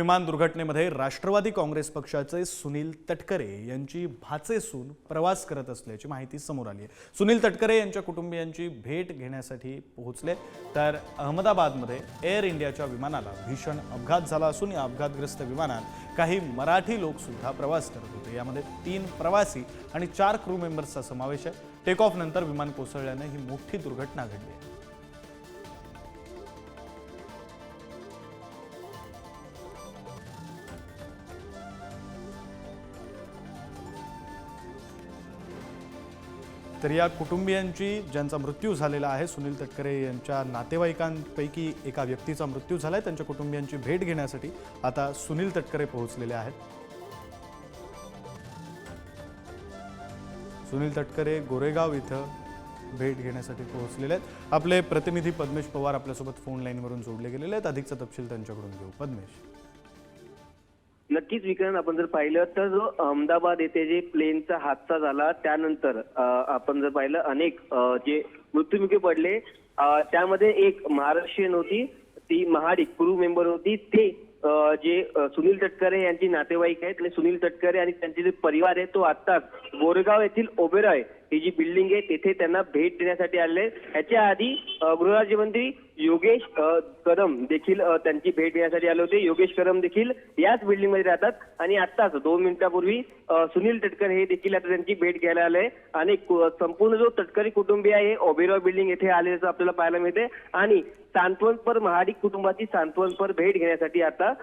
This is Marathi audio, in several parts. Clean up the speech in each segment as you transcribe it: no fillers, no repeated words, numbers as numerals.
विमान दुर्घटनेमध्ये राष्ट्रवादी काँग्रेस पक्षाचे सुनील तटकरे यांची भाचे सून प्रवास करत असल्याची माहिती समोर आली आहे। सुनील तटकरे यांच्या कुटुंबियांची भेट घेण्यासाठी पोहोचले तर अहमदाबादमध्ये एअर इंडियाच्या विमानाला भीषण अपघात झाला असून या अपघातग्रस्त विमानात काही मराठी लोक सुद्धा प्रवास करत होते। यामध्ये 3 प्रवासी आणि 4 क्रू मेंबर्सचा समावेश आहे। टेक ऑफ नंतर विमान कोसळल्याने ही मोठी दुर्घटना घडली आहे। तर या कुटुंबियांची ज्यांचा मृत्यू झालेला आहे, सुनील तटकरे यांच्या नातेवाईकांपैकी एका व्यक्तीचा मृत्यू झालाय, त्यांच्या कुटुंबियांची भेट घेण्यासाठी आता सुनील तटकरे पोहोचलेले आहेत। सुनील तटकरे गोरेगाव इथं भेट घेण्यासाठी पोहोचलेले आहेत। आपले प्रतिनिधी पद्मेश पवार आपल्यासोबत फोन लाईनवरून जोडले गेलेले आहेत। अधिकचा तपशील त्यांच्याकडून घेऊ। पद्मेश, नक्कीच विक्रांत, आपण जर पाहिलं तर जो अहमदाबाद येथे जे प्लेनचा हादसा झाला त्यानंतर आपण जर पाहिलं अनेक जे मृत्युमुखी पडले त्यामध्ये एक महाराष्ट्रीयन होती, ती महाडिक क्रू मेंबर होती। ते जे सुनील तटकरे यांची नातेवाईक आहेत आणि सुनील तटकरे आणि त्यांचे जे परिवार आहे तो आत्ताच गोरेगाव येथील ओबेरॉय ही जी बिल्डिंग आहे तिथे त्यांना भेट देण्यासाठी आले। याच्या आधी गृहराज्यमंत्री योगेश कदम देखील त्यांची भेट घेण्यासाठी आले होते। योगेश कदम देखील याच बिल्डिंग मध्ये राहतात आणि आत्ताच 2 मिनिटांपूर्वी सुनील तटकरे हे देखील आता त्यांची भेट घ्यायला आले आणि संपूर्ण जो तटकरे कुटुंबीय आहे ओबेरॉय बिल्डिंग येथे आलेल्याचं आपल्याला पाहायला मिळते आणि सांत्वनपर महाडिक कुटुंबाची सांत्वनपर भेट घेण्यासाठी आता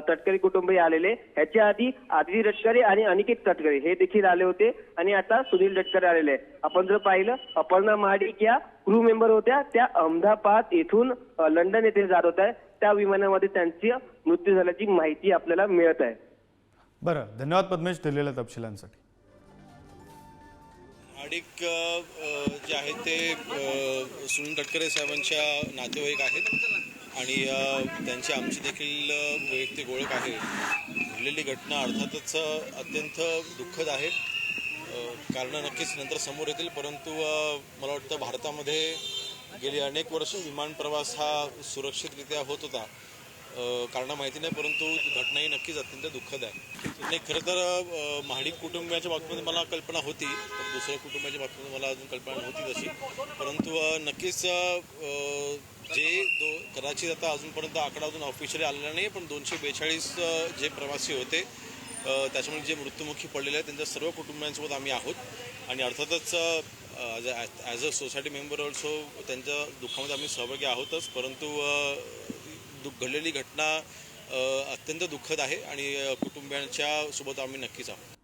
तटकरे कुटुंबीय आलेले। ह्याच्या आधी आदिती तटकरे आणि अनिकेत तटकरे हे देखील आले होते आणि आता सुनील तटकरे आलेले। आपण जर पाहिलं अपर्णा महाडिक या क्रू मेंबर होत्या, त्या अहमदाबाद येथून लंडन येथे जात होत्या। त्या विमानामध्ये त्यांची मृत्यू झाल्याची माहिती आपल्याला मिळत आहे। बरं, धन्यवाद पद्मेश दिलेल्या तपशिलांसाठी। महाडिक जे आहेत ते सुनील तटकरे साहेबांच्या नातेवाईक आहेत आणि त्यांची आमची देखील वैयक्तिक ओळख आहे। घडलेली घटना अर्थातच अत्यंत दुःखद आहे। कारण नक्कीच नंतर समोर येतील, परंतु मला वाटतं भारतामध्ये गेली अनेक वर्ष विमान प्रवास हा सुरक्षितरित्या होत होता। कारण माहिती नाही, परंतु घटना ही नक्कीच अत्यंत दुःखद आहे। नाही, खरं तर महाडिक कुटुंबियाच्या बाबतीमध्ये मला कल्पना होती, पण दुसऱ्या कुटुंबाच्या बाबतीमध्ये मला अजून कल्पना नव्हती तशी। परंतु नक्कीच कदाचित आता अजूनपर्यंत आकडा अजून ऑफिशियली आलेला नाही, पण 242 जे प्रवासी होते त्याच्यामुळे जे मृत्युमुखी पडलेले आहेत त्यांच्या सर्व कुटुंबियांसोबत आम्ही आहोत आणि अर्थातच as a society member also त्यांच्या दुःखामध्ये आम्ही सहभागी आहोतच। परंतु घडलेली घटना अत्यंत दुःखद आहे आणि कुटुंबियांच्या सोबत आम्ही नक्कीच आहोत।